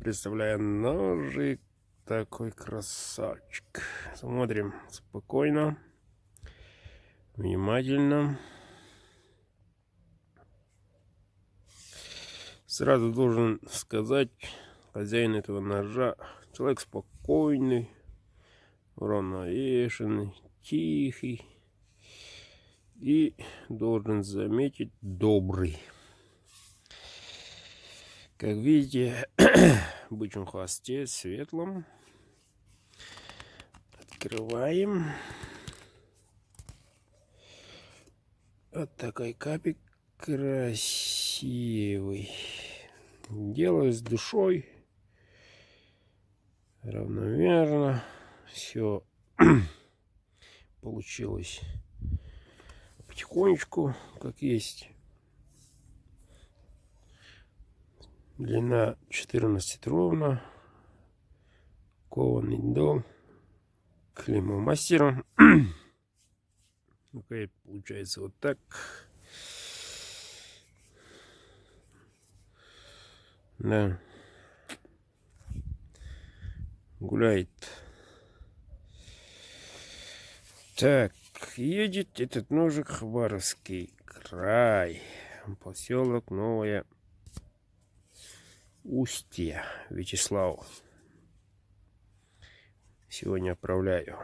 представляю ножик. Такой красавчик. Смотрим спокойно, внимательно. Сразу должен сказать, хозяин этого ножа человек спокойный, уравновешенный, тихий и, должен заметить, добрый. Как видите, в бычьем хвосте светлом. Открываем. Вот такой капик красивый. Делаю с душой. Равномерно. Все получилось потихонечку, как есть. Длина 14 ровно. Кованый дол. Клеймо мастера. Ну-ка, получается вот так. Да. Гуляет. Так, едет этот ножик в Хабаровский край. Поселок Новое Устье. Вячеслав. Сегодня отправляю.